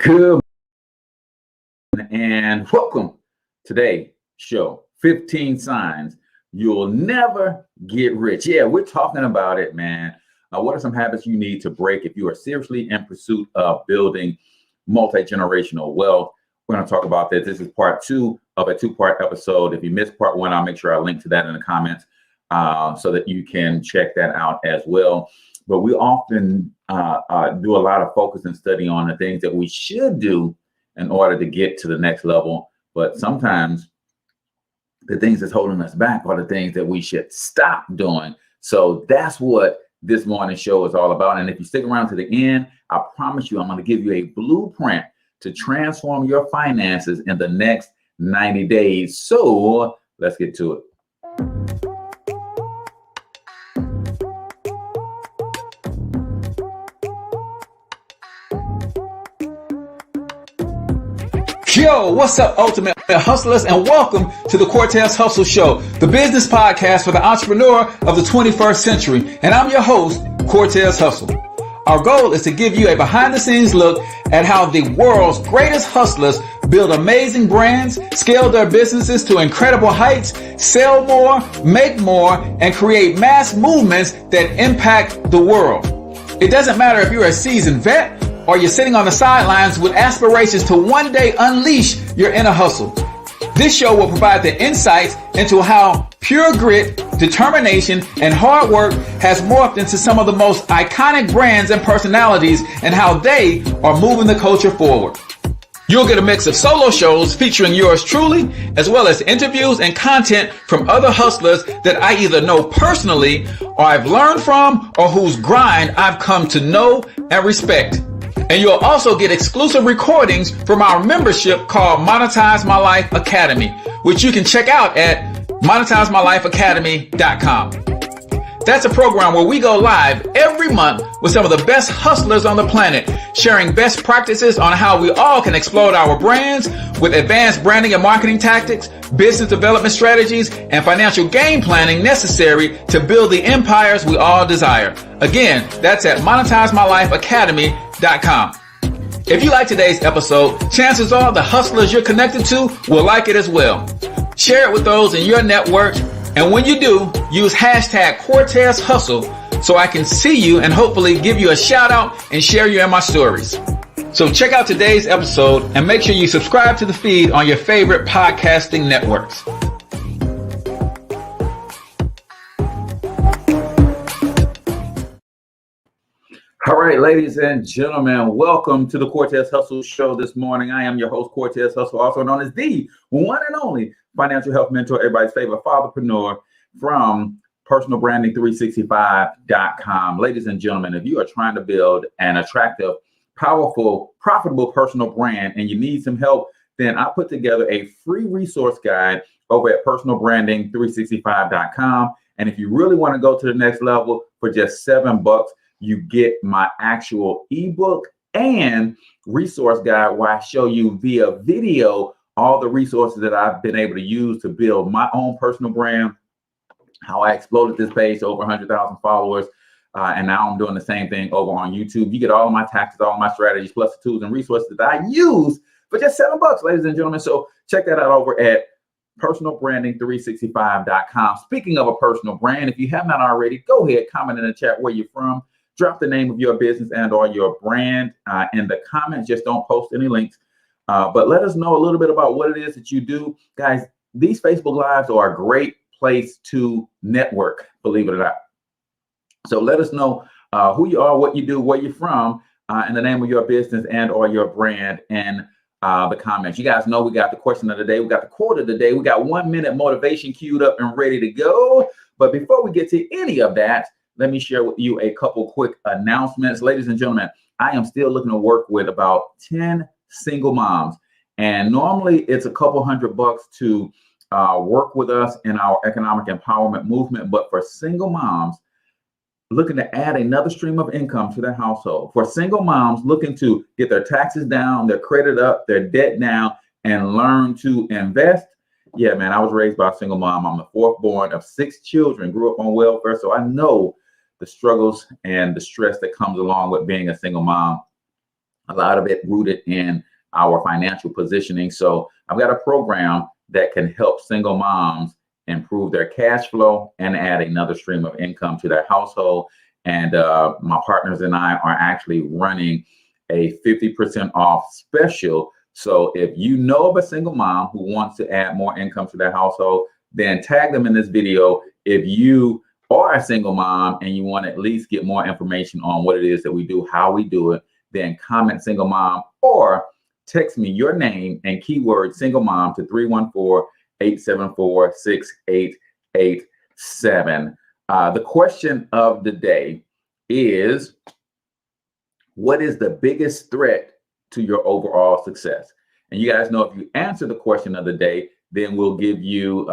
Good morning and welcome to today's show, 15 Signs You'll Never Get Rich. Yeah, we're talking about it, man. What are some habits you need to break if you are seriously in pursuit of building multi-generational wealth? We're going to talk about this. This is part two of a two-part episode. If you missed part one, I'll make sure I link to that in the comments so that you can check that out as well. But we often do a lot of focus and study on the things that we should do in order to get to the next level. But sometimes the things that's holding us back are the things that we should stop doing. So that's what this morning's show is all about. And if you stick around to the end, I promise you, I'm going to give you a blueprint to transform your finances in the next 90 days. So let's get to it. Yo, what's up, Ultimate Hustlers, and welcome to the Cortez Hustle Show, the business podcast for the entrepreneur of the 21st century. And I'm your host, Cortez Hustle. Our goal is to give you a behind-the-scenes look at how the world's greatest hustlers build amazing brands, scale their businesses to incredible heights, sell more, make more, and create mass movements that impact the world. It doesn't matter if you're a seasoned vet or you're sitting on the sidelines with aspirations to one day unleash your inner hustle. This show will provide the insights into how pure grit, determination, and hard work has morphed into some of the most iconic brands and personalities and how they are moving the culture forward. You'll get a mix of solo shows featuring yours truly, as well as interviews and content from other hustlers that I either know personally or I've learned from or whose grind I've come to know and respect. And you'll also get exclusive recordings from our membership called Monetize My Life Academy, which you can check out at monetizemylifeacademy.com. That's a program where we go live every month with some of the best hustlers on the planet, sharing best practices on how we all can explode our brands with advanced branding and marketing tactics, business development strategies, and financial game planning necessary to build the empires we all desire. Again, that's at monetizemylifeacademy.com. If you like today's episode, chances are the hustlers you're connected to will like it as well. Share it with those in your network. And when you do, use hashtag Cortez Hustle so I can see you and hopefully give you a shout out and share you in my stories. So check out today's episode and make sure you subscribe to the feed on your favorite podcasting networks. All right, ladies and gentlemen, welcome to the Cortez Hustle Show this morning. I am your host, Cortez Hustle, also known as the one and only financial health mentor, everybody's favorite fatherpreneur from personalbranding365.com. Ladies and gentlemen, if you are trying to build an attractive, powerful, profitable personal brand and you need some help, then I put together a free resource guide over at personalbranding365.com. And if you really want to go to the next level for just $7, you get my actual ebook and resource guide where I show you via video all the resources that I've been able to use to build my own personal brand, how I exploded this page to over 100,000 followers. And now I'm doing the same thing over on YouTube. You get all of my tactics, all of my strategies, plus the tools and resources that I use for just $7, ladies and gentlemen. So check that out over at personalbranding365.com. Speaking of a personal brand, if you have not already, go ahead, comment in the chat where you're from. Drop the name of your business and or your brand in the comments. Just don't post any links. But let us know a little bit about what it is that you do. Guys, these Facebook Lives are a great place to network, believe it or not. So let us know who you are, what you do, where you're from, and the name of your business and or your brand in the comments. You guys know we got the question of the day. We got the quote of the day. We got 1 minute motivation queued up and ready to go. But before we get to any of that, let me share with you a couple quick announcements. Ladies and gentlemen, I am still looking to work with about 10 single moms. And normally it's a couple $100 to work with us in our economic empowerment movement. But for single moms looking to add another stream of income to their household, for single moms looking to get their taxes down, their credit up, their debt down, and learn to invest. Yeah, man, I was raised by a single mom. I'm the fourth born of 6 children, grew up on welfare. So I know the struggles and the stress that comes along with being a single mom. a lot of it rooted in our financial positioning. So I've got a program that can help single moms improve their cash flow and add another stream of income to their household. And my partners and I are actually running a 50% off special. So if you know of a single mom who wants to add more income to their household, then tag them in this video. If you are a single mom and you want to at least get more information on what it is that we do, how we do it, then comment single mom or text me your name and keyword single mom to 314-874-6887. The question of the day is, what is the biggest threat to your overall success? And you guys know, if you answer the question of the day, then we'll give you,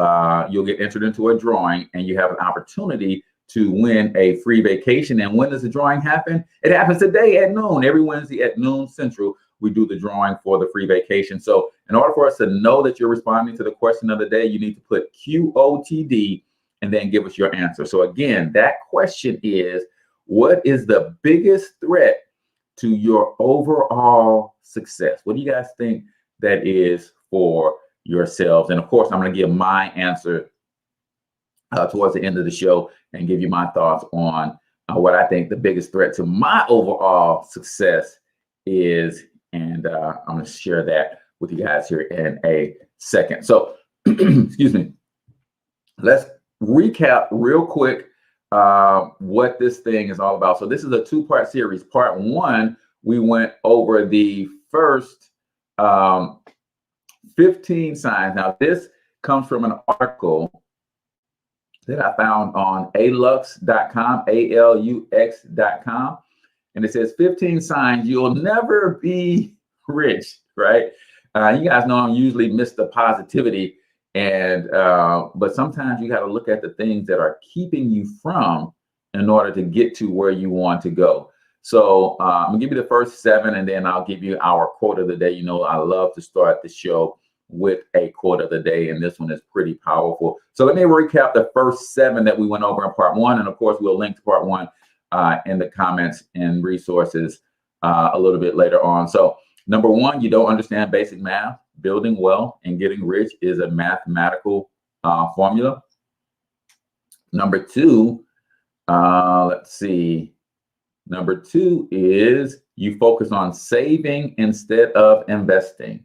you'll get entered into a drawing and you have an opportunity to win a free vacation. And when does the drawing happen? It happens today at noon. Every Wednesday at noon Central, we do the drawing for the free vacation. So in order for us to know that you're responding to the question of the day, you need to put QOTD and then give us your answer. So again, that question is, what is the biggest threat to your overall success? What do you guys think that is for yourselves? And of course, I'm going to give my answer towards the end of the show and give you my thoughts on what I think the biggest threat to my overall success is. And I'm going to share that with you guys here in a second. So, excuse me. Let's recap real quick what this thing is all about. So this is a two-part series. Part one, we went over the first 15 signs. Now, this comes from an article that I found on alux.com, ALUX.com. And it says 15 signs you'll never be rich, right? You guys know I'm usually Mr. Positivity. And but sometimes you got to look at the things that are keeping you from in order to get to where you want to go. So I'm gonna give you the first 7, and then I'll give you our quote of the day. You know, I love to start the show with a quote of the day, and this one is pretty powerful. So let me recap the first 7 that we went over in part 1, and of course we'll link to part 1 in the comments and resources a little bit later on. So number 1, you don't understand basic math. Building wealth and getting rich is a mathematical formula. Number 2, let's see. Number 2 is you focus on saving instead of investing.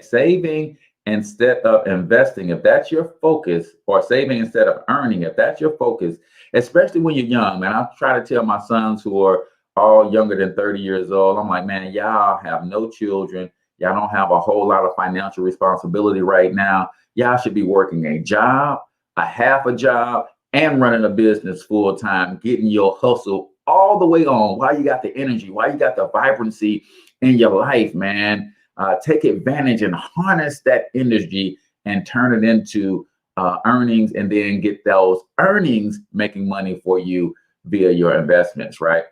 Saving instead of investing, if that's your focus, or saving instead of earning, if that's your focus, especially when you're young, man. I try to tell my sons who are all younger than 30 years old, I'm like, man, y'all have no children. Y'all don't have a whole lot of financial responsibility right now. Y'all should be working a job, a half a job, and running a business full time, getting your hustle all the way on while you got the energy, while you got the vibrancy in your life, man. Take advantage and harness that energy and turn it into earnings, and then get those earnings making money for you via your investments, right?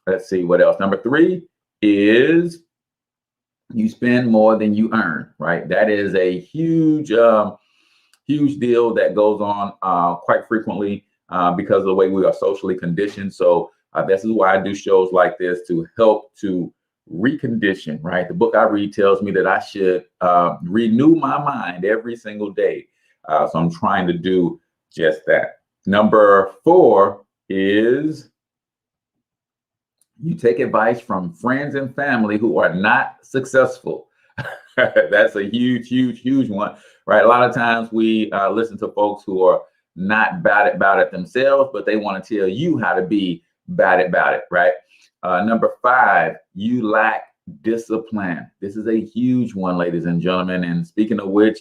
Let's see what else. Number 3 is you spend more than you earn, right? That is a huge, huge deal that goes on quite frequently because of the way we are socially conditioned. So this is why I do shows like this, to help to recondition, right? The book I read tells me that I should renew my mind every single day. So I'm trying to do just that. Number 4 is you take advice from friends and family who are not successful. That's a huge, huge, huge one, right? A lot of times we listen to folks who are not bad about it themselves, but they want to tell you how to be bad about it, right? Number 5, you lack discipline. This is a huge one, ladies and gentlemen. And speaking of which,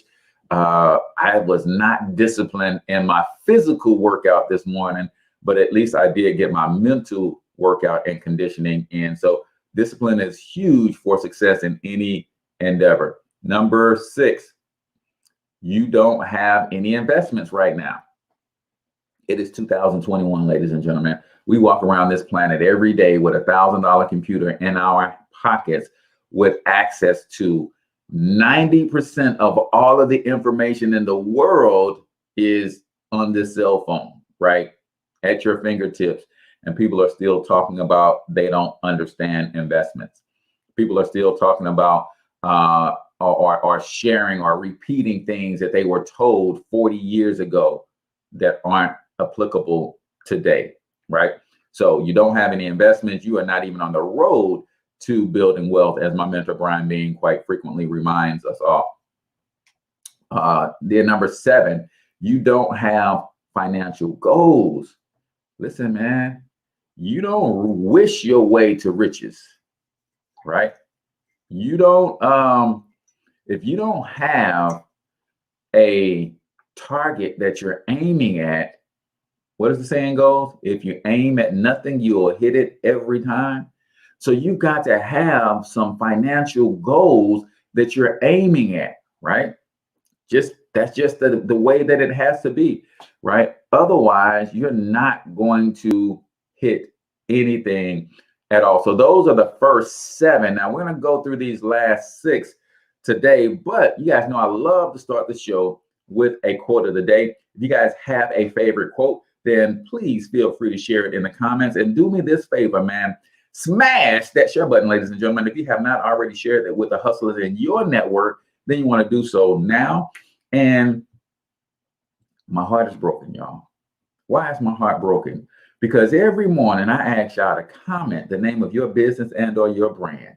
I was not disciplined in my physical workout this morning, but at least I did get my mental workout and conditioning in. So discipline is huge for success in any endeavor. Number 6, you don't have any investments right now. It is 2021, ladies and gentlemen. We walk around this planet every day with a $1,000 computer in our pockets with access to 90% of all of the information in the world is on this cell phone, right? At your fingertips. And people are still talking about they don't understand investments. People are still talking about or sharing or repeating things that they were told 40 years ago that aren't applicable today, right? So you don't have any investments. You are not even on the road to building wealth, as my mentor Brian Bean quite frequently reminds us all. Then number 7, you don't have financial goals. Listen, man, you don't wish your way to riches, right? You don't, if you don't have a target that you're aiming at, what does the saying go? If you aim at nothing, you'll hit it every time. So you've got to have some financial goals that you're aiming at, right? That's just the way that it has to be, right? Otherwise, you're not going to hit anything at all. So those are the first 7. Now we're going to go through these last 6 today, but you guys know I love to start the show with a quote of the day. If you guys have a favorite quote, then please feel free to share it in the comments. And do me this favor, man. Smash that share button, ladies and gentlemen. If you have not already shared it with the hustlers in your network, then you want to do so now. And my heart is broken, y'all. Why is my heart broken? Because every morning I ask y'all to comment the name of your business and or your brand.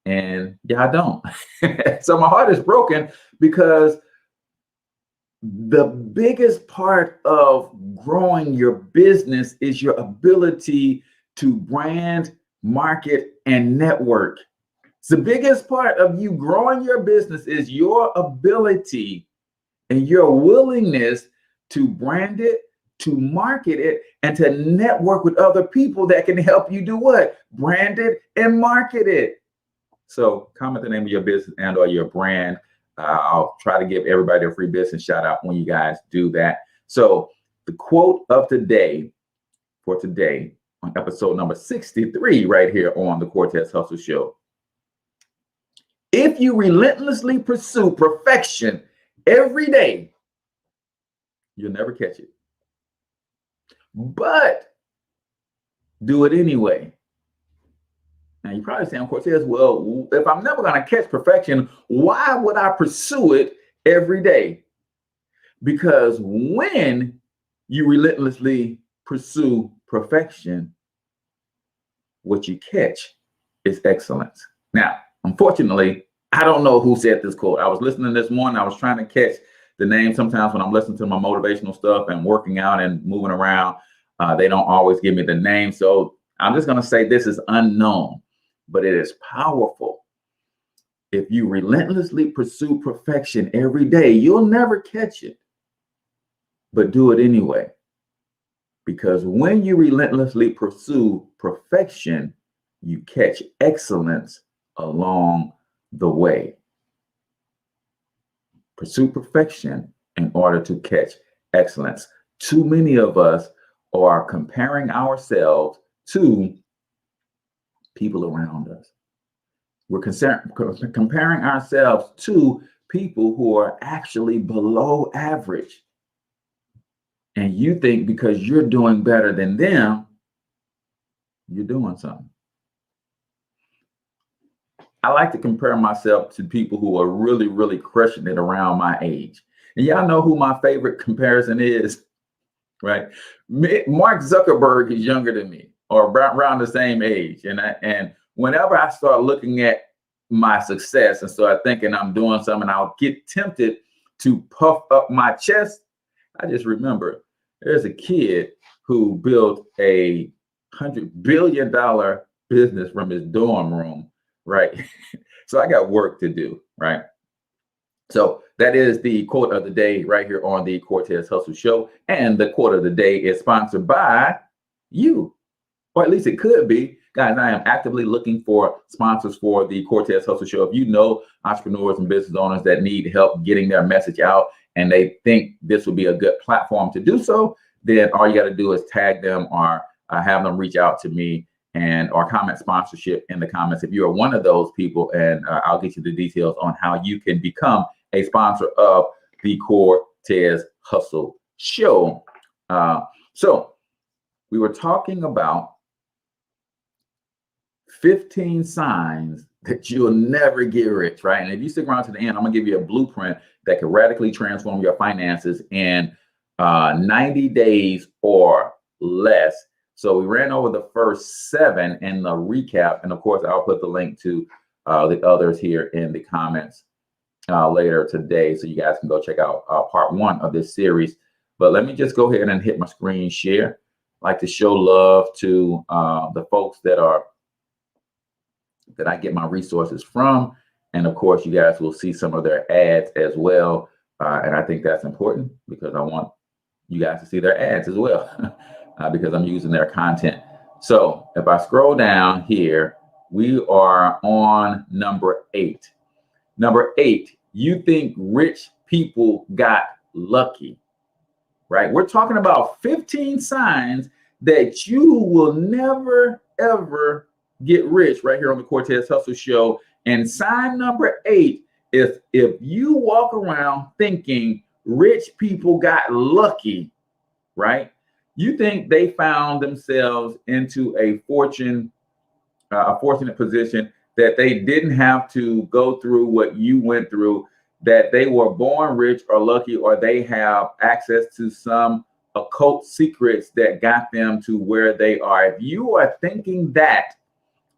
And y'all don't. So my heart is broken because the biggest part of growing your business is your ability to brand, market, and network. So the biggest part of you growing your business is your ability and your willingness to brand it, to market it, and to network with other people that can help you do what? Brand it and market it. So comment the name of your business and or your brand. I'll try to give everybody a free business shout out when you guys do that. So the quote of today for today on episode number 63 right here on the Cortez Hustle Show. If you relentlessly pursue perfection every day, you'll never catch it. But do it anyway. Now you're probably saying, Cortez, well, if I'm never going to catch perfection, why would I pursue it every day? Because when you relentlessly pursue perfection, what you catch is excellence. Now, unfortunately, I don't know who said this quote. I was listening this morning. I was trying to catch the name. Sometimes when I'm listening to my motivational stuff and working out and moving around, they don't always give me the name. So I'm just going to say this is unknown, but it is powerful. If you relentlessly pursue perfection every day, you'll never catch it, but do it anyway. Because when you relentlessly pursue perfection, you catch excellence along the way. Pursue perfection in order to catch excellence. Too many of us are comparing ourselves to people around us. We're comparing ourselves to people who are actually below average. And you think because you're doing better than them, you're doing something. I like to compare myself to people who are really, really crushing it around my age. And y'all know who my favorite comparison is, right? Mark Zuckerberg is younger than me, or around the same age. And whenever I start looking at my success and start thinking I'm doing something, I'll get tempted to puff up my chest. I just remember there's a kid who built a $100 billion business from his dorm room, right? So I got work to do, right? So that is the quote of the day right here on the Cortez Hustle Show. And the quote of the day is sponsored by you, or at least it could be. Guys, I am actively looking for sponsors for the Cortez Hustle Show. If you know entrepreneurs and business owners that need help getting their message out and they think this would be a good platform to do so, then all you got to do is tag them or have them reach out to me and or comment sponsorship in the comments if you are one of those people, and I'll get you the details on how you can become a sponsor of the Cortez Hustle Show. So we were talking about 15 signs that you'll never get rich, right? And if you stick around to the end, I'm gonna give you a blueprint that can radically transform your finances in 90 days or less. So we ran over the first 7 in the recap. And of course, I'll put the link to the others here in the comments later today, so you guys can go check out part 1 of this series. But let me just go ahead and hit my screen share. I like to show love to the folks that I get my resources from. And of course, you guys will see some of their ads as well. And I think that's important because I want you guys to see their ads as well because I'm using their content. So if I scroll down here, we are on number 8. Number 8, you think rich people got lucky, right? We're talking about 15 signs that you will never, ever get rich right here on the Cortez Hustle Show. And sign number 8 is if you walk around thinking rich people got lucky, right? You think they found themselves into a fortunate position, that they didn't have to go through what you went through, that they were born rich or lucky, or they have access to some occult secrets that got them to where they are. If you are thinking that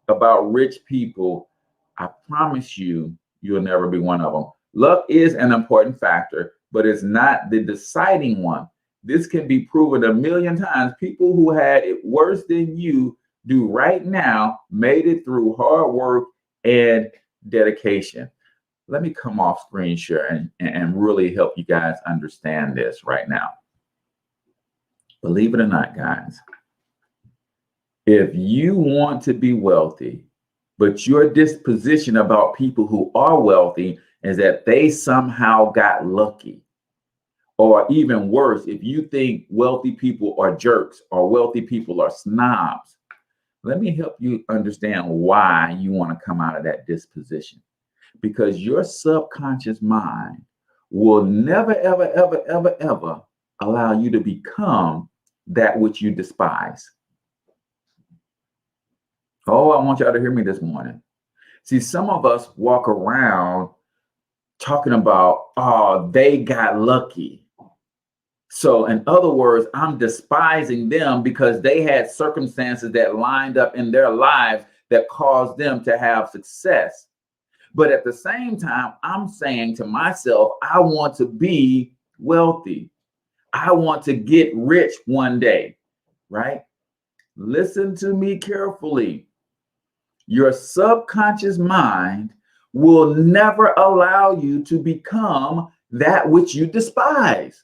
about rich people, I promise you, you'll never be one of them. Luck is an important factor, but it's not the deciding one. This can be proven a million times. People who had it worse than you do right now made it through hard work and dedication. Let me come off screen share and really help you guys understand this right now. Believe it or not, guys, if you want to be wealthy, but your disposition about people who are wealthy is that they somehow got lucky, or even worse, if you think wealthy people are jerks or wealthy people are snobs, let me help you understand why you want to come out of that disposition. Because your subconscious mind will never, ever, ever, ever, ever allow you to become that which you despise. Oh, I want y'all to hear me this morning. See, some of us walk around talking about, oh, they got lucky. So in other words, I'm despising them because they had circumstances that lined up in their lives that caused them to have success. But at the same time, I'm saying to myself, I want to be wealthy. I want to get rich one day, right? Listen to me carefully. Your subconscious mind will never allow you to become that which you despise.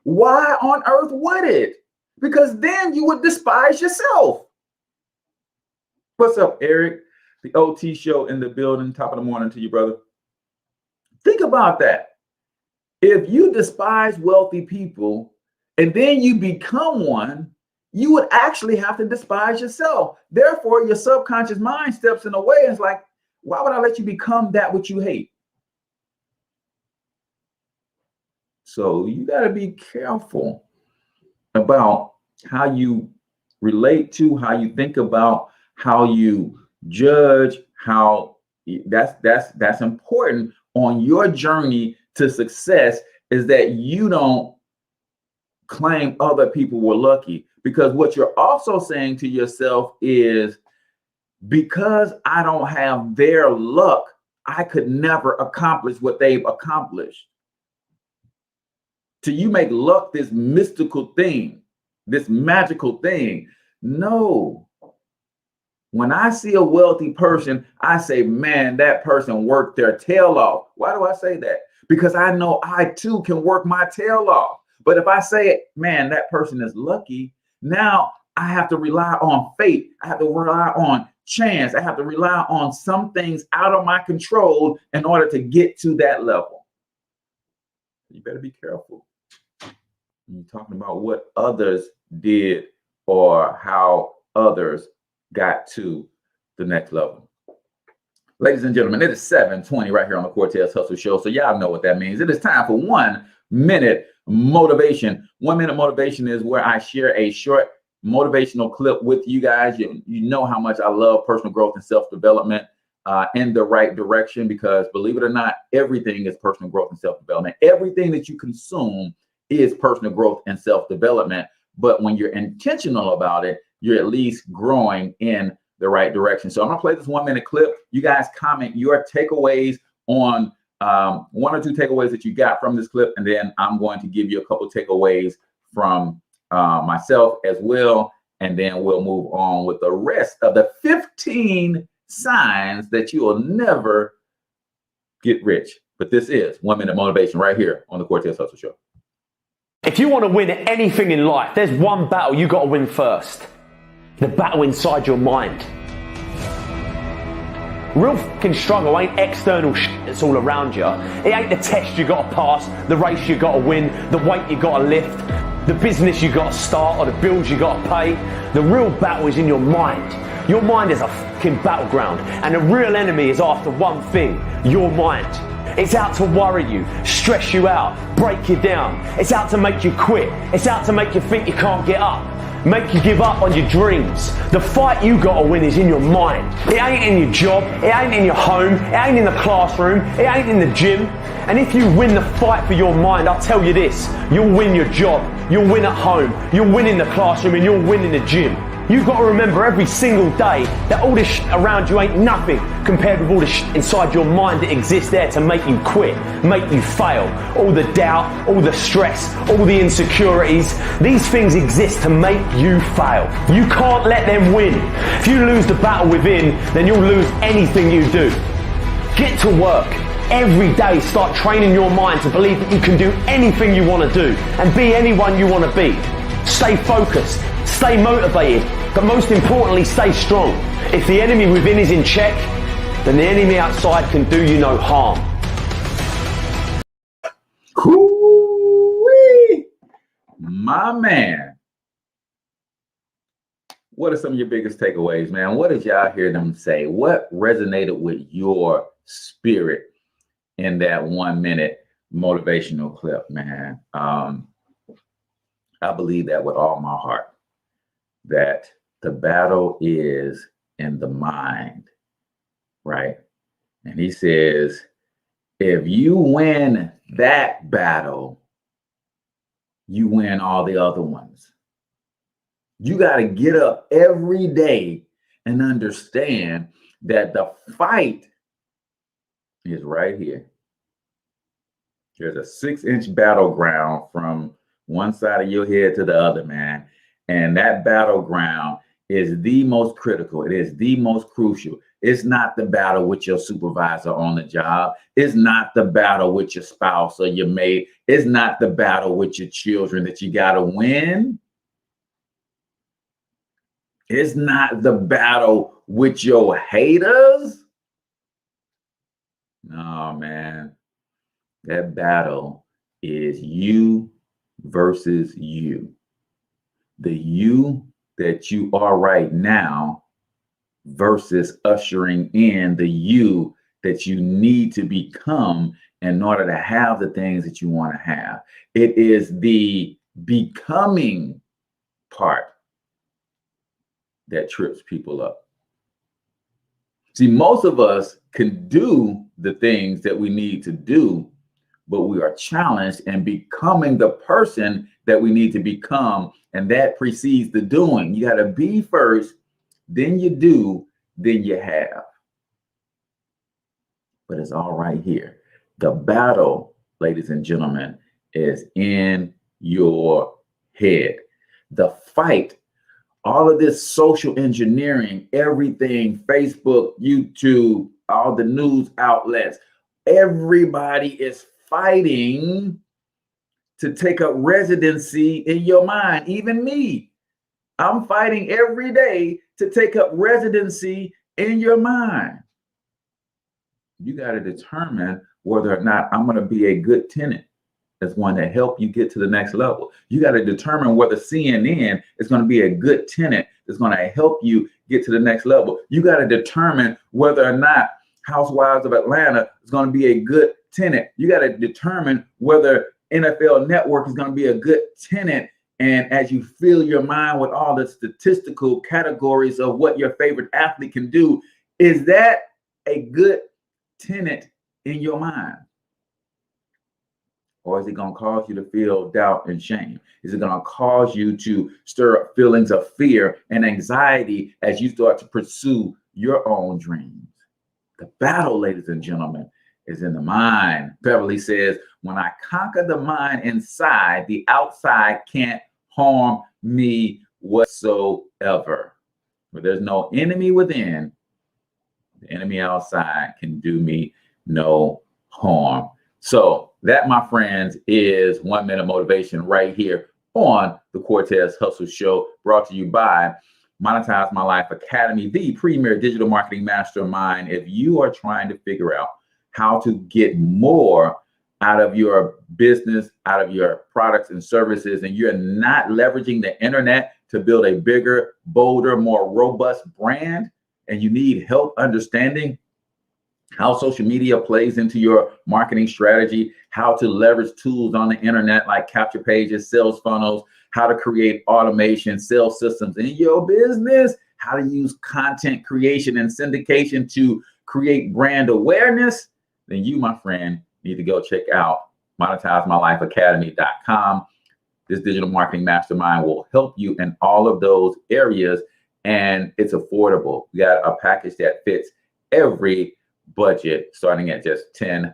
Why on earth would it? Because then you would despise yourself. What's up, Eric? The OT show in the building, top of the morning to you, brother. Think about that. If you despise wealthy people and then you become one, you would actually have to despise yourself. Therefore, your subconscious mind steps in the way and it's like, why would I let you become that which you hate? So you got to be careful about how you relate to, how you think about, how you judge, how that's important on your journey to success, is that you don't claim other people were lucky. Because what you're also saying to yourself is, because I don't have their luck, I could never accomplish what they've accomplished. So you make luck this mystical thing, this magical thing. No. When I see a wealthy person, I say, man, that person worked their tail off. Why do I say that? Because I know I too can work my tail off. But if I say, man, that person is lucky, now I have to rely on fate. I have to rely on chance. I have to rely on some things out of my control in order to get to that level. You better be careful. You're talking about what others did or how others got to the next level. Ladies and gentlemen, it is 7:20 right here on the Cortez Hustle Show. So y'all know what that means. It is time for 1 minute motivation. 1 minute motivation is where I share a short motivational clip with you guys. You know how much I love personal growth and self-development. in the right direction, because believe it or not, everything is personal growth and self-development. Everything that you consume is personal growth and self-development. But when you're intentional about it, you're at least growing in the right direction. So I'm gonna play this 1-minute clip. You guys comment your takeaways on 1 or 2 takeaways that you got from this clip, and then I'm going to give you a couple takeaways from myself as well, and then we'll move on with the rest of the 15 signs that you will never get rich. But this is 1-minute motivation right here on the Cortez Hustle Show. If you want to win at anything in life, there's one battle you got to win first. The battle inside your mind. Real fucking struggle ain't external shit that's all around you. It ain't the test you got to pass, the race you got to win, the weight you got to lift, the business you got to start, or the bills you got to pay. The real battle is in your mind. Your mind is a fucking battleground, and the real enemy is after one thing: your mind. It's out to worry you, stress you out, break you down. It's out to make you quit. It's out to make you think you can't get up, make you give up on your dreams. The fight you gotta win is in your mind. It ain't in your job, it ain't in your home, it ain't in the classroom, it ain't in the gym. And if you win the fight for your mind, I'll tell you this: you'll win your job, you'll win at home, you'll win in the classroom, and you'll win in the gym. You've got to remember every single day that all this shit around you ain't nothing compared with all the shit inside your mind that exists there to make you quit, make you fail. All the doubt, all the stress, all the insecurities, these things exist to make you fail. You can't let them win. If you lose the battle within, then you'll lose anything you do. Get to work. Every day start training your mind to believe that you can do anything you want to do and be anyone you want to be. Stay focused, stay motivated, but most importantly, stay strong. If the enemy within is in check, then the enemy outside can do you no harm. Hoo-wee. My man. What are some of your biggest takeaways, man? What did y'all hear them say? What resonated with your spirit in that 1-minute motivational clip, man? I believe that with all my heart, that the battle is in the mind, right? And he says, if you win that battle, you win all the other ones. You got to get up every day and understand that the fight is right here. There's a 6-inch battleground from one side of your head to the other, man. And that battleground is the most critical. It is the most crucial. It's not the battle with your supervisor on the job. It's not the battle with your spouse or your mate. It's not the battle with your children that you got to win. It's not the battle with your haters. No, man. That battle is you versus you. The you that you are right now versus ushering in the you that you need to become in order to have the things that you want to have. It is the becoming part that trips people up. See, most of us can do the things that we need to do, but we are challenged in becoming the person that we need to become. And that precedes the doing. You got to be first, then you do, then you have. But it's all right here. The battle, ladies and gentlemen, is in your head. The fight, all of this social engineering, everything, Facebook, YouTube, all the news outlets, everybody is fighting to take up residency in your mind. Even me, I'm fighting every day to take up residency in your mind. You got to determine whether or not I'm going to be a good tenant that's going to help you get to the next level. You got to determine whether CNN is going to be a good tenant that's going to help you get to the next level. You got to determine whether or not Housewives of Atlanta is going to be a good tenant. You got to determine whether NFL Network is going to be a good tenant. And as you fill your mind with all the statistical categories of what your favorite athlete can do, is that a good tenant in your mind? Or is it going to cause you to feel doubt and shame? Is it going to cause you to stir up feelings of fear and anxiety as you start to pursue your own dreams? The battle, ladies and gentlemen, is in the mind. Beverly says, when I conquer the mind inside, the outside can't harm me whatsoever. Where there's no enemy within, the enemy outside can do me no harm. So that, my friends, is 1 Minute Motivation right here on the Cortez Hustle Show, brought to you by Monetize My Life Academy, the premier digital marketing mastermind. If you are trying to figure out how to get more out of your business, out of your products and services, and you're not leveraging the internet to build a bigger, bolder, more robust brand, and you need help understanding how social media plays into your marketing strategy, how to leverage tools on the internet like capture pages, sales funnels, how to create automation, sales systems in your business, how to use content creation and syndication to create brand awareness, then you, my friend, need to go check out monetizemylifeacademy.com. This digital marketing mastermind will help you in all of those areas, and it's affordable. We got a package that fits every budget starting at just $10.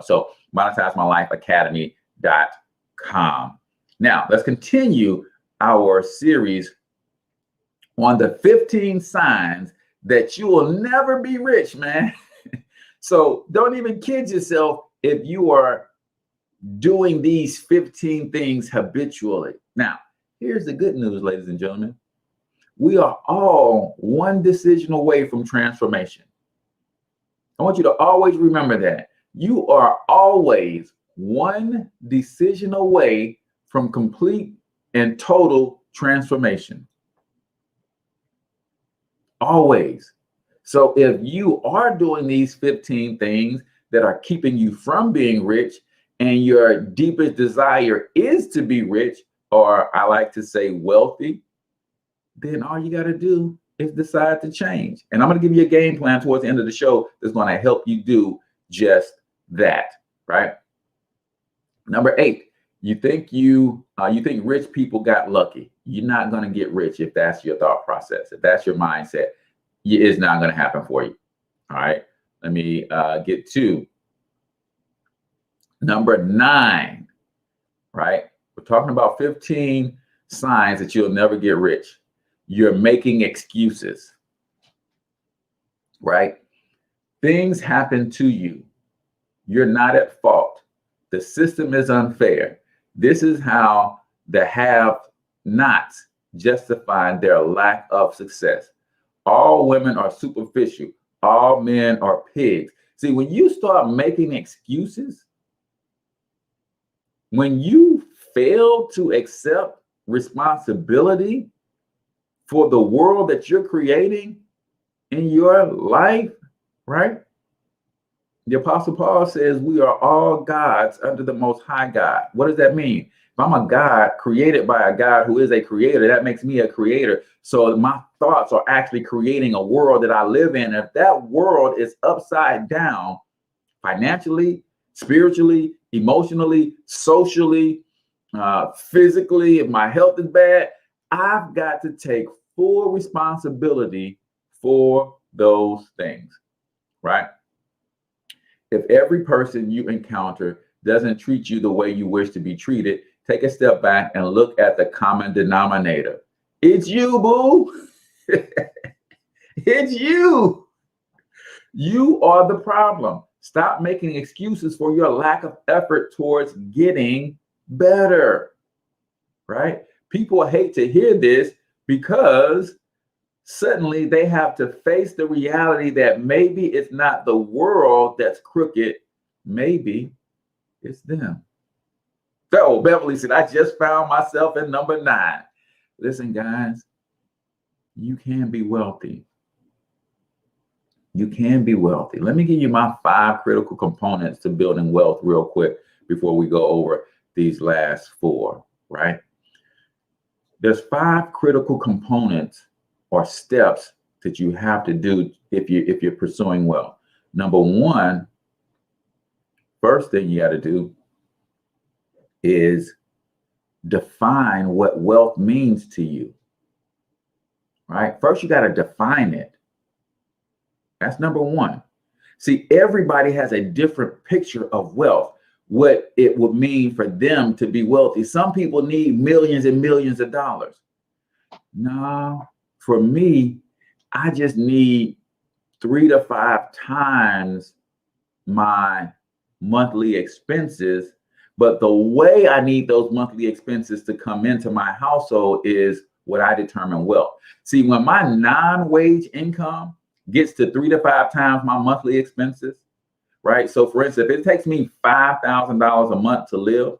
So monetizemylifeacademy.com. Now, let's continue our series on the 15 signs that you will never be rich, man. So don't even kid yourself if you are doing these 15 things habitually. Now, here's the good news, ladies and gentlemen. We are all one decision away from transformation. I want you to always remember that. You are always one decision away from complete and total transformation. Always. So if you are doing these 15 things that are keeping you from being rich, and your deepest desire is to be rich, or I like to say wealthy, then all you got to do is decide to change. And I'm going to give you a game plan towards the end of the show that's going to help you do just that, right? Number 8, you think rich people got lucky. You're not going to get rich if that's your thought process. If that's your mindset, it's not going to happen for you. All right. Let me get to number 9, right? We're talking about 15 signs that you'll never get rich. You're making excuses, right? Things happen to you. You're not at fault. The system is unfair. This is how the have-nots justify their lack of success. All women are superficial. All men are pigs. See, when you start making excuses, when you fail to accept responsibility for the world that you're creating in your life, right? The Apostle Paul says we are all gods under the Most High God. What does that mean? If I'm a God created by a God who is a creator, that makes me a creator. So my thoughts are actually creating a world that I live in. If that world is upside down, financially, spiritually, emotionally, socially, physically, if my health is bad, I've got to take full responsibility for those things, right? If every person you encounter doesn't treat you the way you wish to be treated, take a step back and look at the common denominator. It's you, boo. It's you. You are the problem. Stop making excuses for your lack of effort towards getting better, right? People hate to hear this because suddenly they have to face the reality that maybe it's not the world that's crooked. Maybe it's them. So Beverly said, I just found myself in number 9. Listen, guys, you can be wealthy. You can be wealthy. Let me give you my 5 critical components to building wealth real quick before we go over these last 4, right? There's 5 critical components or steps that you have to do if you're pursuing wealth. Number one, first thing you got to do is define what wealth means to you, right? First, you got to define it. That's number one. See, everybody has a different picture of wealth, what it would mean for them to be wealthy. Some people need millions and millions of dollars. No, for me, I just need 3 to 5 times my monthly expenses. But the way I need those monthly expenses to come into my household is what I determine wealth. See, when my non-wage income gets to 3 to 5 times my monthly expenses, right? So for instance, if it takes me $5,000 a month to live,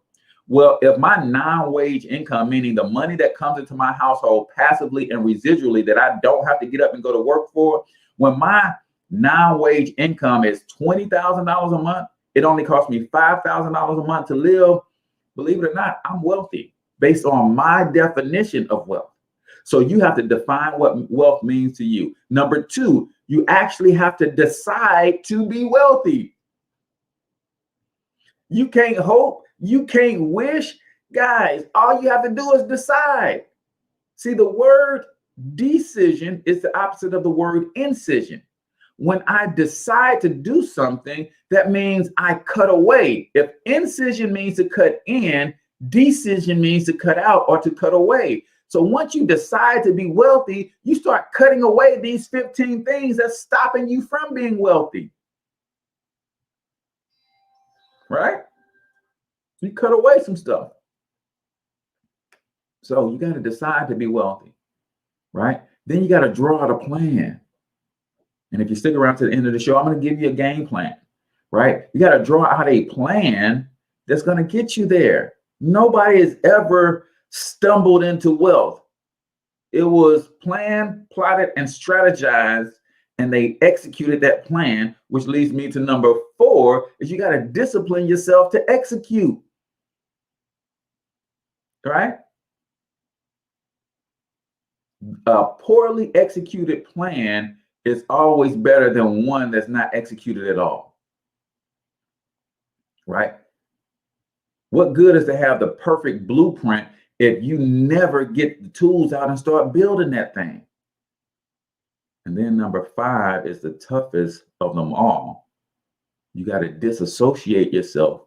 well, if my non-wage income, meaning the money that comes into my household passively and residually that I don't have to get up and go to work for, when my non-wage income is $20,000 a month, it only costs me $5,000 a month to live. Believe it or not, I'm wealthy based on my definition of wealth. So you have to define what wealth means to you. Number two, you actually have to decide to be wealthy. You can't hope, you can't wish. Guys, all you have to do is decide. See, the word decision is the opposite of the word incision. When I decide to do something, that means I cut away. If incision means to cut in, decision means to cut out or to cut away. So once you decide to be wealthy, you start cutting away these 15 things that's stopping you from being wealthy. Right? You cut away some stuff. So you got to decide to be wealthy, right? Then you got to draw out a plan. And if you stick around to the end of the show, I'm going to give you a game plan, right? You got to draw out a plan that's going to get you there. Nobody has ever stumbled into wealth. It was planned, plotted, and strategized, and they executed that plan, which leads me to number 4, is you got to discipline yourself to execute. Right? A poorly executed plan is always better than one that's not executed at all. Right? What good is to have the perfect blueprint if you never get the tools out and start building that thing? And then number 5 is the toughest of them all. You got to disassociate yourself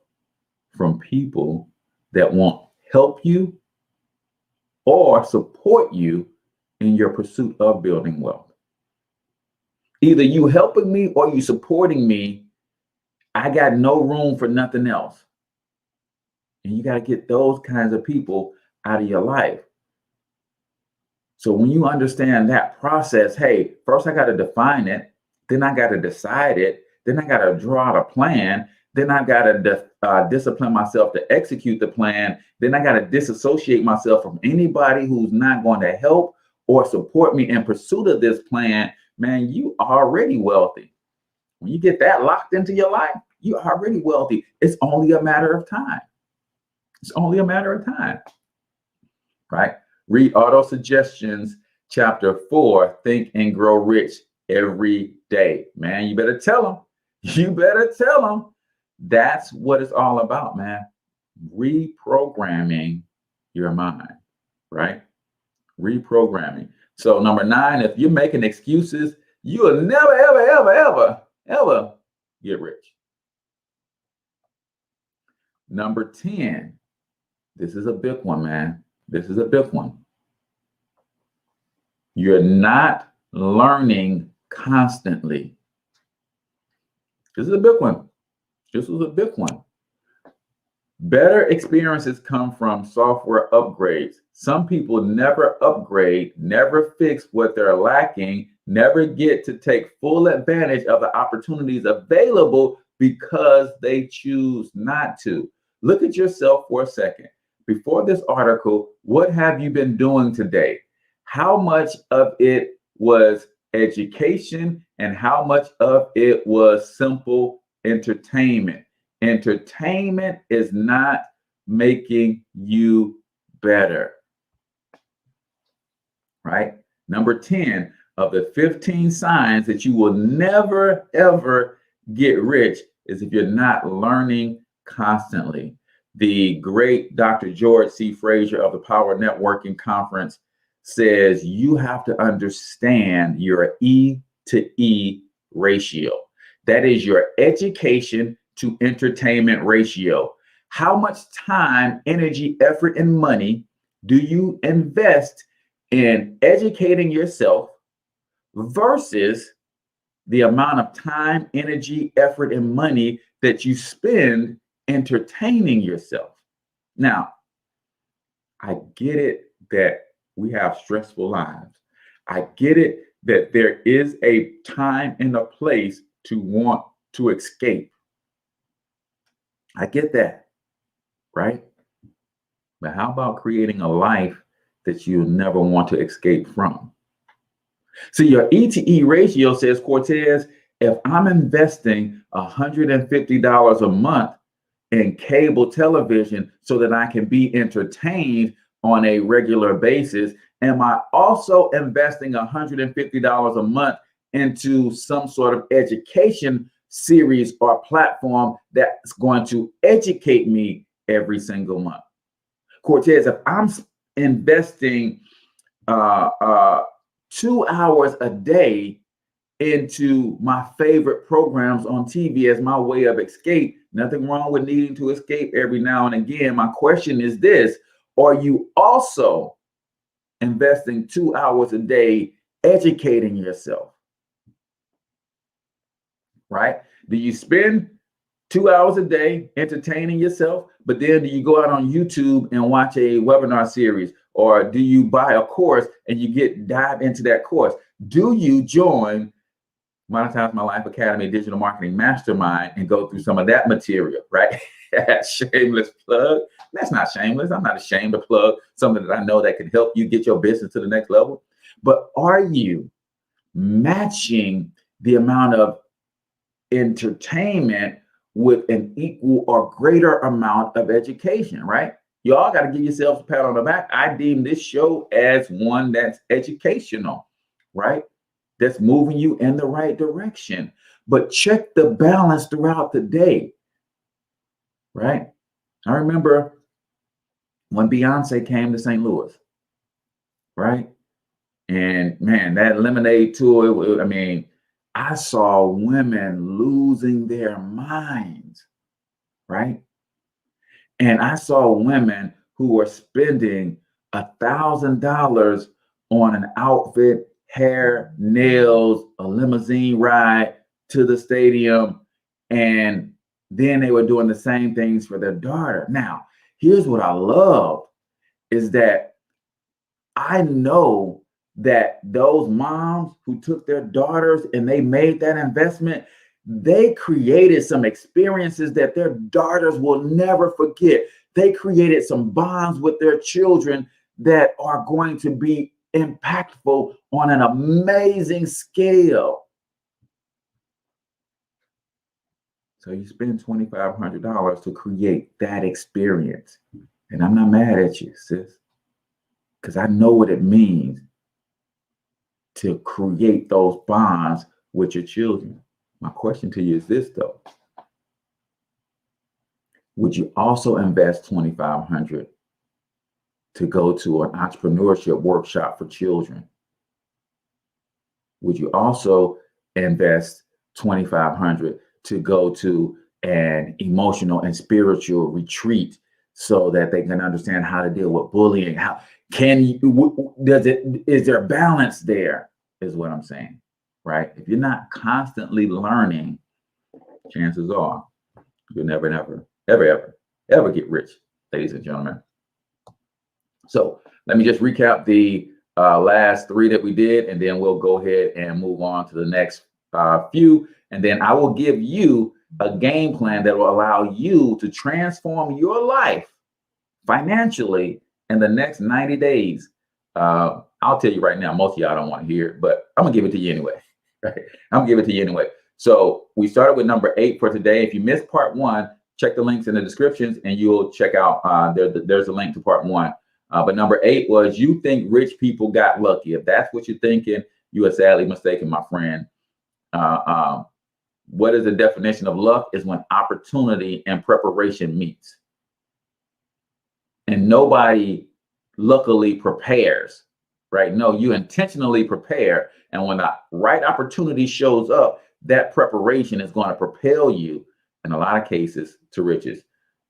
from people that won't help you or support you in your pursuit of building wealth. Either you helping me or you supporting me, I got no room for nothing else. And you got to get those kinds of people out of your life. So when you understand that process, hey, first I got to define it, then I got to decide it, then I got to draw out a plan, then I got to discipline myself to execute the plan, then I got to disassociate myself from anybody who's not going to help or support me in pursuit of this plan. Man, you are already wealthy. When you get that locked into your life, you're already wealthy. It's only a matter of time. It's only a matter of time, right? Read Auto Suggestions, chapter 4, Think and Grow Rich, every day. Man, you better tell them. You better tell them. That's what it's all about, man. Reprogramming your mind, right? Reprogramming. So number 9, if you're making excuses, you will never, ever, ever, ever, ever get rich. Number 10. This is a big one, man. This is a big one. You're not learning constantly. This is a big one. This was a big one. Better experiences come from software upgrades. Some people never upgrade, never fix what they're lacking, never get to take full advantage of the opportunities available because they choose not to. Look at yourself for a second. Before this article, what have you been doing today? How much of it was education and how much of it was simple entertainment? Entertainment is not making you better, right? Number 10 of the 15 signs that you will never, ever get rich is if you're not learning constantly. The great Dr. George C. Fraser of the Power Networking Conference says you have to understand your E to E ratio. That is your education to entertainment ratio. How much time, energy, effort, and money do you invest in educating yourself versus the amount of time, energy, effort, and money that you spend entertaining yourself? Now, I get it that we have stressful lives. I get it that there is a time and a place to want to escape. I get that, right? But how about creating a life that you'll never want to escape from? So your E to E ratio says, Cortez, if I'm investing $150 a month in cable television so that I can be entertained on a regular basis, am I also investing $150 a month into some sort of education series or platform that's going to educate me every single month? Cortez, if I'm investing 2 hours a day into my favorite programs on TV as my way of escape, nothing wrong with needing to escape every now and again. My question is this: are you also investing 2 hours a day educating yourself? Right? Do you spend 2 hours a day entertaining yourself, but then do you go out on YouTube and watch a webinar series, or do you buy a course and you dive into that course? Do you join Monetize My Life Academy Digital Marketing Mastermind and go through some of that material, right? Shameless plug. That's not shameless. I'm not ashamed to plug something that I know that can help you get your business to the next level. But are you matching the amount of entertainment with an equal or greater amount of education, right? You all got to give yourselves a pat on the back. I deem this show as one that's educational, right? That's moving you in the right direction. But check the balance throughout the day, right? I remember when Beyonce came to St. Louis, right? And man, that Lemonade tour, I mean, I saw women losing their minds, right? And I saw women who were spending $1,000 on an outfit, hair, nails, a limousine ride to the stadium, and then they were doing the same things for their daughter. Now, here's what I love is that I know that those moms who took their daughters and they made that investment, they created some experiences that their daughters will never forget. They created some bonds with their children that are going to be impactful on an amazing scale. So you spend $2,500 to create that experience. And I'm not mad at you, sis, because I know what it means to create those bonds with your children. My question to you is this, though. Would you also invest $2,500 to go to an entrepreneurship workshop for children? Would you also invest $2,500 to go to an emotional and spiritual retreat so that they can understand how to deal with bullying? How can you, is there balance there, is what I'm saying, right? If you're not constantly learning, chances are you'll never get rich, ladies and gentlemen. So let me just recap the last three that we did, and then we'll go ahead and move on to the next few. And then I will give you a game plan that will allow you to transform your life financially in the next 90 days. I'll tell you right now, most of y'all don't want to hear it, but I'm gonna give it to you anyway. Right? I'm gonna give it to you anyway. So we started with number 8 for today. If you missed part 1, check the links in the descriptions and you'll check out, there's a link to part 1. But number 8 was, you think rich people got lucky. If that's what you're thinking, you are sadly mistaken, my friend. What is the definition of luck? Is when opportunity and preparation meets. And nobody luckily prepares, right? No, you intentionally prepare. And when the right opportunity shows up, that preparation is going to propel you, in a lot of cases, to riches.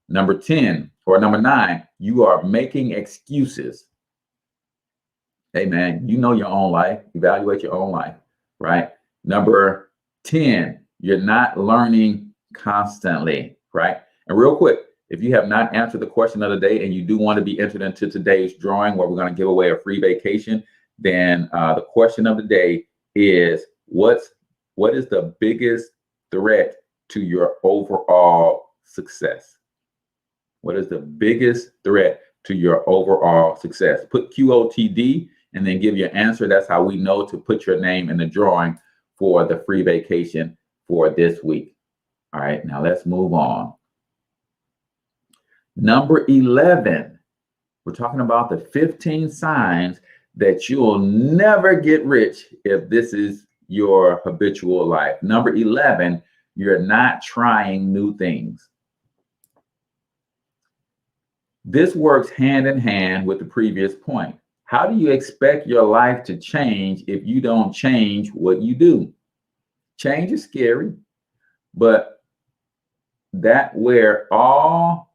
Number 10 or number 9, you are making excuses. Hey, man, you know your own life. Evaluate your own life, right? Number 10, you're not learning constantly, right? And real quick, if you have not answered the question of the day and you do want to be entered into today's drawing where we're going to give away a free vacation, then the question of the day is, what is the biggest threat to your overall success? What is the biggest threat to your overall success? Put QOTD and then give your answer. That's how we know to put your name in the drawing for the free vacation for this week. All right, now let's move on. Number 11, we're talking about the 15 signs that you'll never get rich if this is your habitual life. Number 11, you're not trying new things. This works hand in hand with the previous point. How do you expect your life to change if you don't change what you do? Change is scary, but that's where all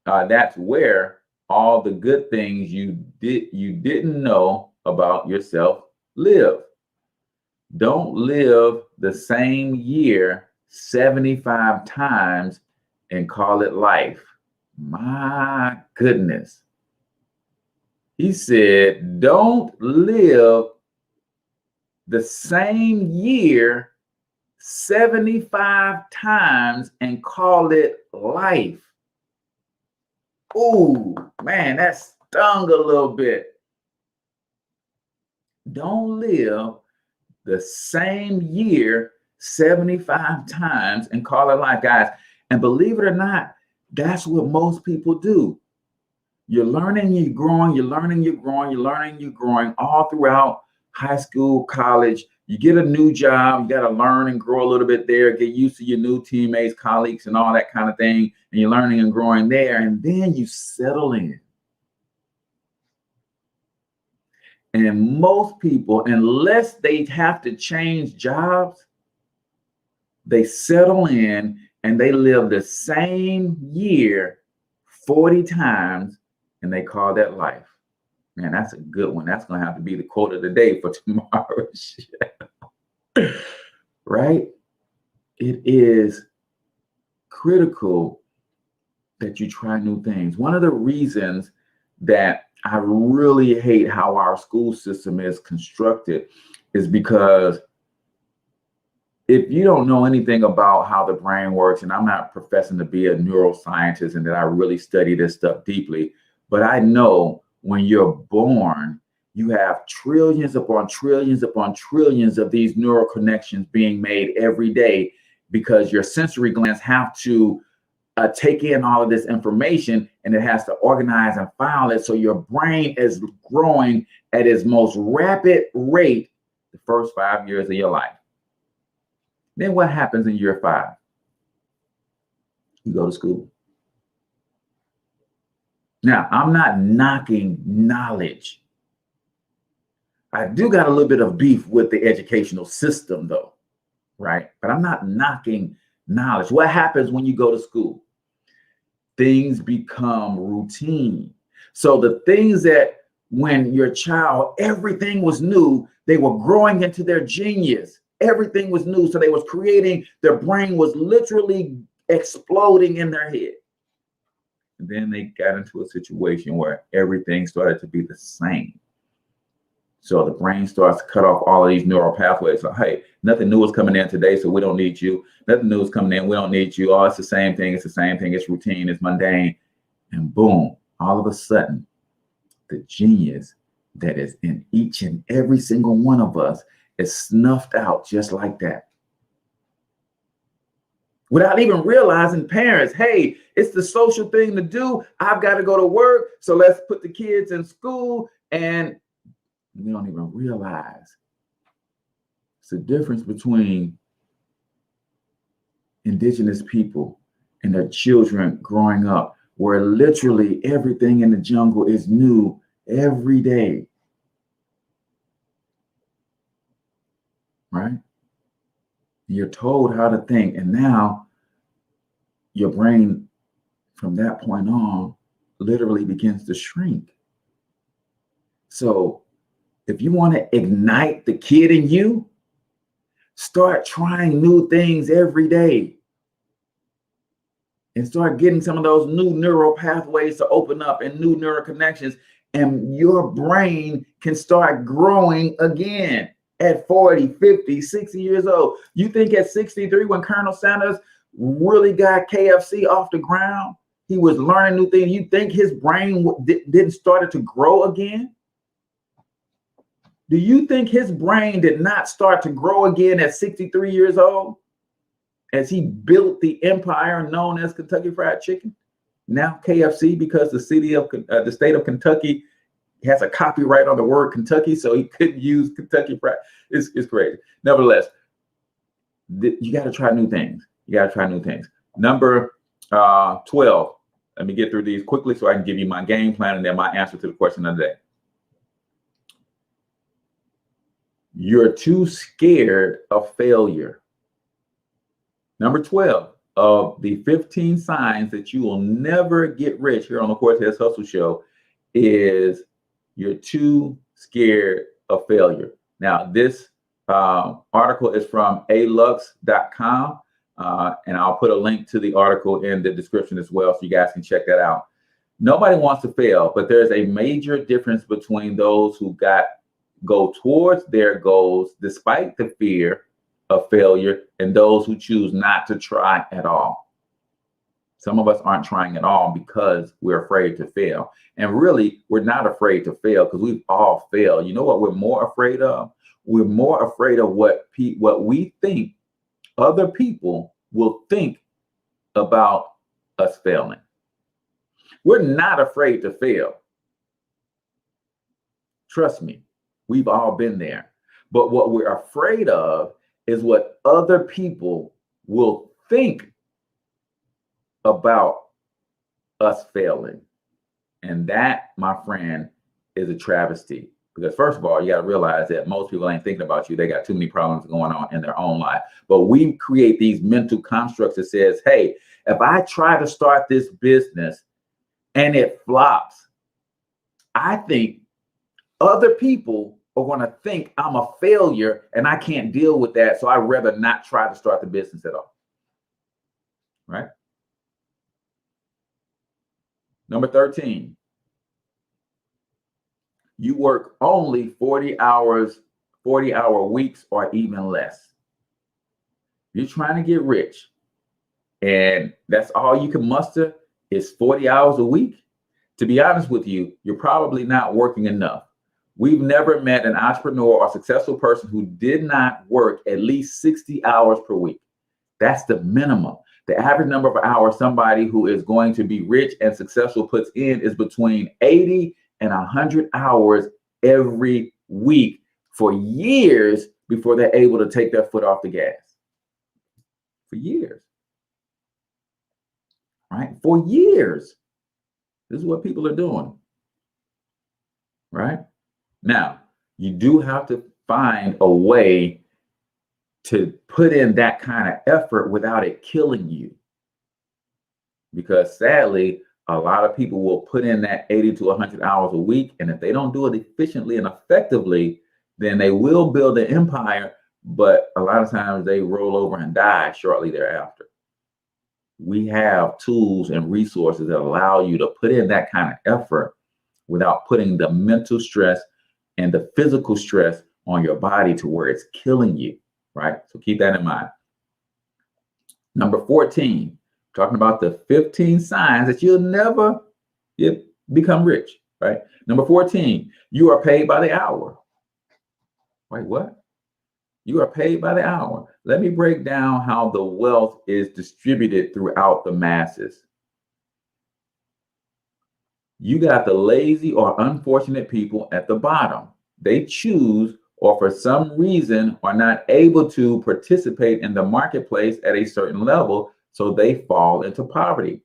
the good things you didn't know about yourself live. Don't live the same year 75 times and call it life. My goodness. He said, don't live the same year 75 times and call it life. Ooh, man, that stung a little bit. Don't live the same year 75 times and call it life, guys. And believe it or not, that's what most people do. You're learning, you're growing, you're learning, you're growing, you're learning, you're growing all throughout high school, college. You get a new job, you got to learn and grow a little bit there, get used to your new teammates, colleagues, and all that kind of thing. And you're learning and growing there, and then you settle in. And most people, unless they have to change jobs, they settle in and they live the same year 40 times, and they call that life. Man, that's a good one. That's going to have to be the quote of the day for tomorrow's show. Right? It is critical that you try new things. One of the reasons that I really hate how our school system is constructed is because if you don't know anything about how the brain works, and I'm not professing to be a neuroscientist and that I really study this stuff deeply, but I know when you're born, you have trillions upon trillions upon trillions of these neural connections being made every day because your sensory glands have to take in all of this information, and it has to organize and file it. So your brain is growing at its most rapid rate the first 5 years of your life. Then what happens in year 5? You go to school. Now, I'm not knocking knowledge. I do got a little bit of beef with the educational system, though, right? But I'm not knocking knowledge. What happens when you go to school? Things become routine. So the things that when your child, everything was new, they were growing into their genius. Everything was new. So they was creating, their brain was literally exploding in their head. And then they got into a situation where everything started to be the same. So the brain starts to cut off all of these neural pathways. So, hey, nothing new is coming in today, so we don't need you. Nothing new is coming in, we don't need you. Oh, it's the same thing, it's the same thing, it's routine, it's mundane. And boom, all of a sudden, the genius that is in each and every single one of us is snuffed out just like that. Without even realizing, parents, hey, it's the social thing to do. I've got to go to work, so let's put the kids in school, and we don't even realize it's the difference between indigenous people and their children growing up, where literally everything in the jungle is new every day. Right? You're told how to think, and now your brain from that point on literally begins to shrink. So if you want to ignite the kid in you, start trying new things every day and start getting some of those new neural pathways to open up and new neural connections, and your brain can start growing again at 40, 50, 60 years old. You think at 63, when Colonel Sanders really got KFC off the ground, he was learning new things, you think his brain didn't started to grow again? Do you think his brain did not start to grow again at 63 years old as he built the empire known as Kentucky Fried Chicken? Now KFC, because the state of Kentucky has a copyright on the word Kentucky, so he couldn't use Kentucky Fried. It's crazy. Nevertheless, you got to try new things. You got to try new things. Number 12. Let me get through these quickly so I can give you my game plan and then my answer to the question of the day. You're too scared of failure. Number 12 of the 15 signs that you will never get rich here on the Cortez Hustle Show is you're too scared of failure. Now, this article is from alux.com, and I'll put a link to the article in the description as well, so you guys can check that out. Nobody wants to fail, but there's a major difference between those who go towards their goals despite the fear of failure and those who choose not to try at all. Some of us aren't trying at all because we're afraid to fail. And really, we're not afraid to fail because we've all failed. You know what we're more afraid of? We're more afraid of what we think other people will think about us failing. We're not afraid to fail. Trust me, we've all been there. But what we're afraid of is what other people will think about us failing. And that, my friend, is a travesty. Because first of all, you got to realize that most people ain't thinking about you. They got too many problems going on in their own life. But we create these mental constructs that says, hey, if I try to start this business and it flops, I think other people are going to think I'm a failure and I can't deal with that. So I'd rather not try to start the business at all. Right? Number 13. You work only 40-hour weeks or even less. You're trying to get rich and that's all you can muster is 40 hours a week. To be honest with you, you're probably not working enough. We've never met an entrepreneur or successful person who did not work at least 60 hours per week. That's the minimum. The average number of hours somebody who is going to be rich and successful puts in is between 80 and 100 hours every week for years before they're able to take their foot off the gas. For years. Right? For years. This is what people are doing. Right? Now, you do have to find a way to put in that kind of effort without it killing you. Because sadly, a lot of people will put in that 80 to 100 hours a week. And if they don't do it efficiently and effectively, then they will build an empire. But a lot of times they roll over and die shortly thereafter. We have tools and resources that allow you to put in that kind of effort without putting the mental stress and the physical stress on your body to where it's killing you, right? So keep that in mind. Number 14, talking about the 15 signs that you'll never become rich, right? Number 14, you are paid by the hour. Wait, what? You are paid by the hour. Let me break down how the wealth is distributed throughout the masses. You got the lazy or unfortunate people at the bottom. They choose or for some reason are not able to participate in the marketplace at a certain level, so they fall into poverty.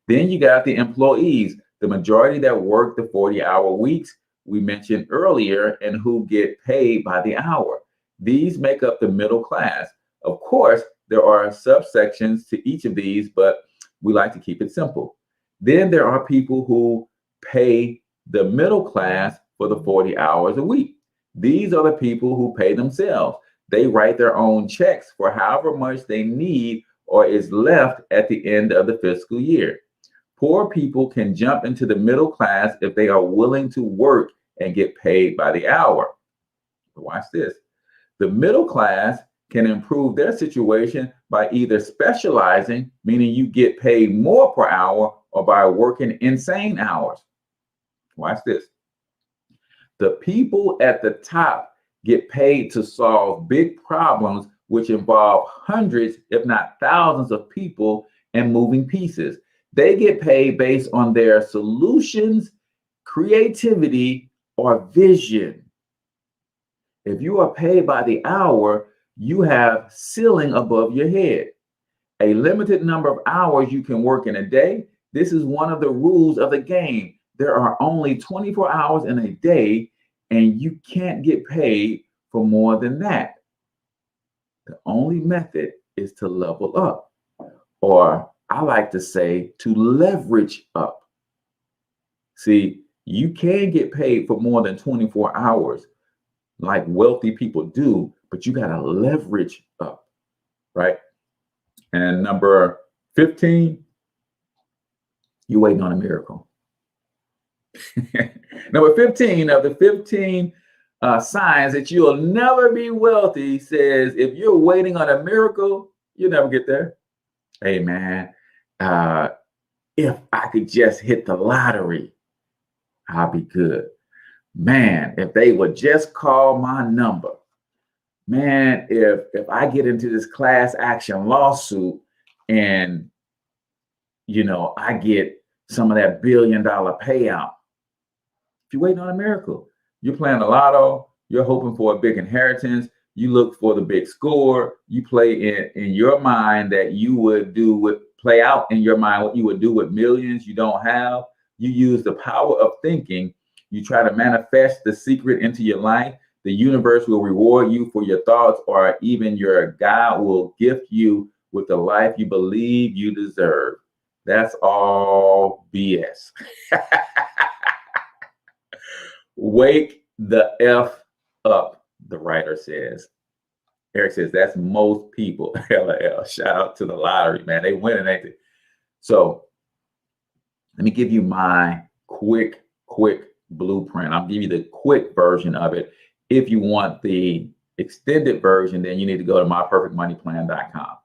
Then you got the employees, the majority that work the 40-hour weeks we mentioned earlier and who get paid by the hour. These make up the middle class. Of course, there are subsections to each of these, but we like to keep it simple. Then there are people who pay the middle class for the 40 hours a week. These are the people who pay themselves. They write their own checks for however much they need or is left at the end of the fiscal year. Poor people can jump into the middle class if they are willing to work and get paid by the hour. But watch this. The middle class can improve their situation by either specializing, meaning you get paid more per hour, or by working insane hours. Watch this. The people at the top get paid to solve big problems, which involve hundreds, if not thousands of people and moving pieces. They get paid based on their solutions, creativity, or vision. If you are paid by the hour, you have ceiling above your head. A limited number of hours you can work in a day. This is one of the rules of the game. There are only 24 hours in a day, and you can't get paid for more than that. The only method is to level up, or I like to say to leverage up. See, you can get paid for more than 24 hours like wealthy people do, but you got to leverage up, right? And number 15, you're waiting on a miracle. Number 15 of the 15 signs that you'll never be wealthy says, if you're waiting on a miracle, you'll never get there. Hey, man, if I could just hit the lottery, I'll be good. Man, if they would just call my number. Man, if I get into this class action lawsuit and, I get some of that $1 billion payout. If you're waiting on a miracle, you're playing the lotto, you're hoping for a big inheritance, you look for the big score, you play in your mind that you would play out in your mind what you would do with millions you don't have. You use the power of thinking. You try to manifest the secret into your life. The universe will reward you for your thoughts, or even your God will gift you with the life you believe you deserve. That's all BS. Wake the F up, the writer says. Eric says, that's most people. LOL. Shout out to the lottery, man. They win, ain't they? So let me give you my quick blueprint. I'll give you the quick version of it. If you want the extended version, then you need to go to myperfectmoneyplan.com.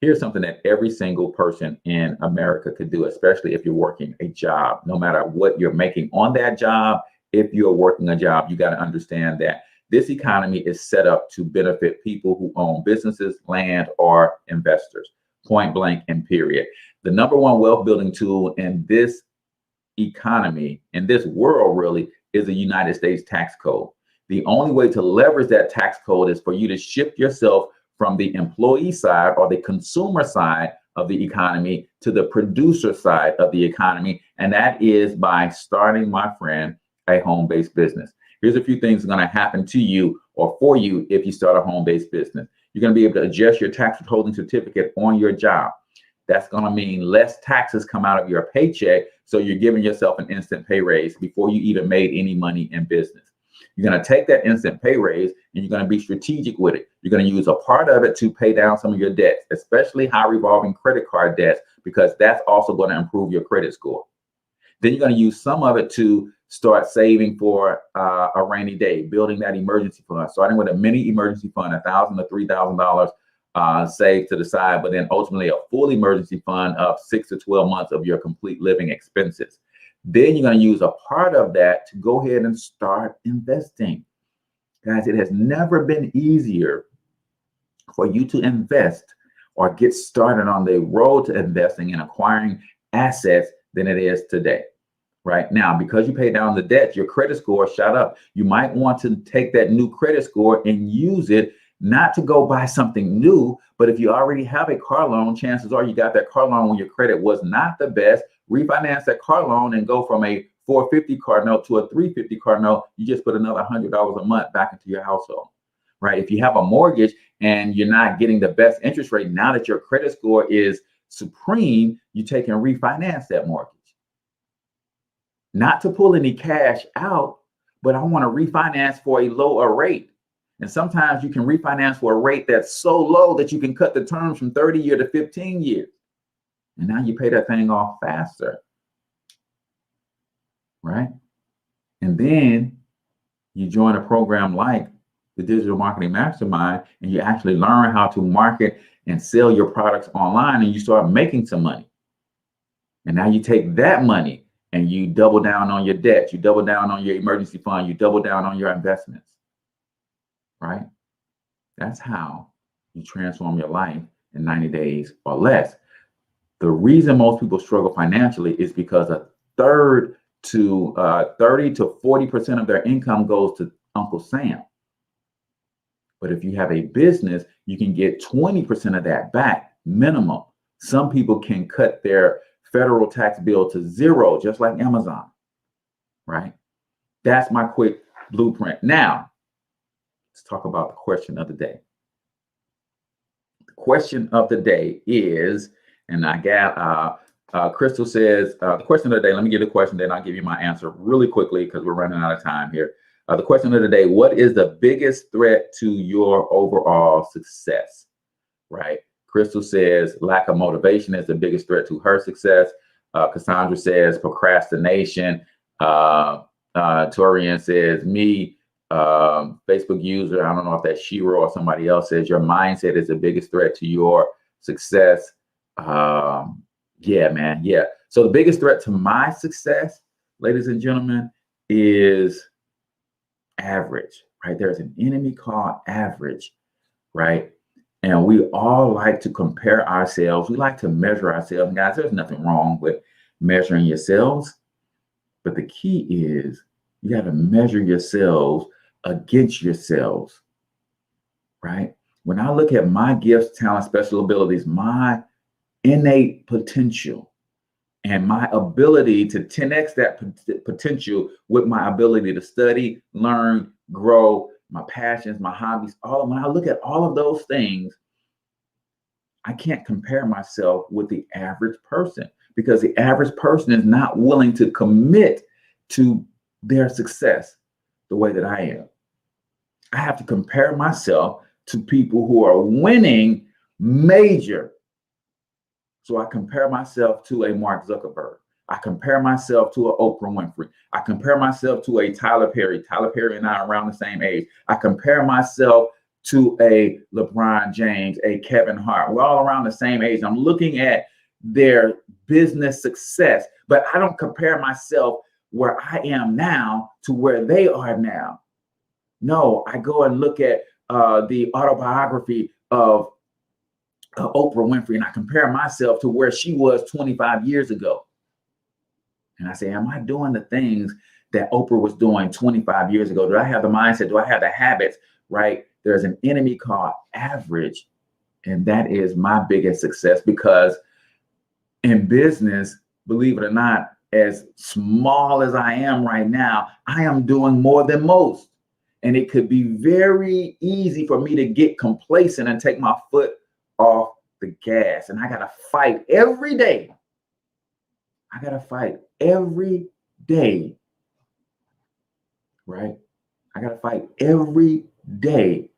Here's something that every single person in America could do, especially if you're working a job. No matter what you're making on that job, if you're working a job, you got to understand that this economy is set up to benefit people who own businesses, land, or investors. Point blank and period. The number one wealth building tool in this economy, in this world really, is the United States tax code. The only way to leverage that tax code is for you to shift yourself from the employee side or the consumer side of the economy to the producer side of the economy. And that is by starting, my friend, a home-based business. Here's a few things that are going to happen to you or for you if you start a home-based business. You're going to be able to adjust your tax withholding certificate on your job. That's going to mean less taxes come out of your paycheck, so you're giving yourself an instant pay raise before you even made any money in business. You're going to take that instant pay raise and you're going to be strategic with it. You're going to use a part of it to pay down some of your debts, especially high revolving credit card debts, because that's also going to improve your credit score. Then you're going to use some of it to start saving for a rainy day, building that emergency fund, starting with a mini emergency fund, $1,000 to $3,000 saved to the side, but then ultimately a full emergency fund of 6 to 12 months of your complete living expenses. Then you're going to use a part of that to go ahead and start investing. Guys, it has never been easier for you to invest or get started on the road to investing and acquiring assets than it is today. right? Now, because you pay down the debt, your credit score shot up. You might want to take that new credit score and use it not to go buy something new, but if you already have a car loan, chances are you got that car loan when your credit was not the best. Refinance that car loan and go from a 450 car note to a 350 car note. You just put another $100 a month back into your household, right? If you have a mortgage and you're not getting the best interest rate, now that your credit score is supreme, you take and refinance that mortgage. Not to pull any cash out, but I want to refinance for a lower rate. And sometimes you can refinance for a rate that's so low that you can cut the terms from 30 years to 15 years. And now you pay that thing off faster, right? And then you join a program like the Digital Marketing Mastermind, and you actually learn how to market and sell your products online, and you start making some money. And now you take that money and you double down on your debt, you double down on your emergency fund, you double down on your investments, right? That's how you transform your life in 90 days or less. The reason most people struggle financially is because a third to 30 to 40% of their income goes to Uncle Sam. But if you have a business, you can get 20% of that back minimum. Some people can cut their federal tax bill to zero, just like Amazon, right? That's my quick blueprint. Now, let's talk about the question of the day. The question of the day is, and I got Crystal says, the question of the day, let me give the question, then I'll give you my answer really quickly because we're running out of time here. The question of the day, what is the biggest threat to your overall success, right? Crystal says lack of motivation is the biggest threat to her success. Cassandra says procrastination. Torian says me. Facebook user, I don't know if that's Shiro or somebody else, says your mindset is the biggest threat to your success. Yeah, man. Yeah. So the biggest threat to my success, ladies and gentlemen, is average, right? There's an enemy called average, right? And we all like to compare ourselves. We like to measure ourselves. And guys, there's nothing wrong with measuring yourselves. But the key is you got to measure yourselves against yourselves, right? When I look at my gifts, talents, special abilities, my innate potential, and my ability to 10x that potential with my ability to study, learn, grow, my passions, my hobbies, when I look at all of those things, I can't compare myself with the average person because the average person is not willing to commit to their success the way that I am. I have to compare myself to people who are winning major. So I compare myself to a Mark Zuckerberg. I compare myself to an Oprah Winfrey. I compare myself to a Tyler Perry. Tyler Perry and I are around the same age. I compare myself to a LeBron James, a Kevin Hart. We're all around the same age. I'm looking at their business success, but I don't compare myself where I am now to where they are now. No, I go and look at the autobiography of Oprah Winfrey, and I compare myself to where she was 25 years ago. And I say, am I doing the things that Oprah was doing 25 years ago? Do I have the mindset? Do I have the habits, right? There's an enemy called average. And that is my biggest success because in business, believe it or not, as small as I am right now, I am doing more than most. And it could be very easy for me to get complacent and take my foot off the gas. And I got to fight every day. I got to fight every day, right? I got to fight every day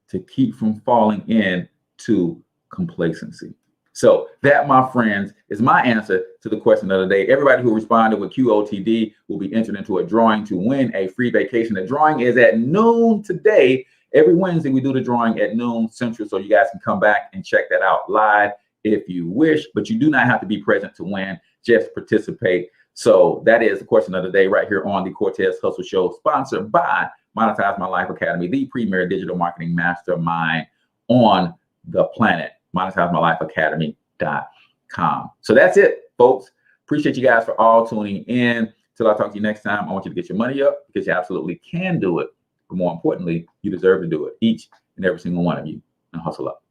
to keep from falling into complacency. So that, my friends, is my answer to the question of the day. Everybody who responded with QOTD will be entered into a drawing to win a free vacation. The drawing is at noon today. Every Wednesday, we do the drawing at noon Central, so you guys can come back and check that out live if you wish, but you do not have to be present to win, just participate. So that is the question of the day right here on the Cortez Hustle Show, sponsored by Monetize My Life Academy, the premier digital marketing mastermind on the planet. MonetizeMyLifeAcademy.com. So that's it, folks. Appreciate you guys for all tuning in. Till I talk to you next time, I want you to get your money up because you absolutely can do it. But more importantly, you deserve to do it. Each and every single one of you. And hustle up.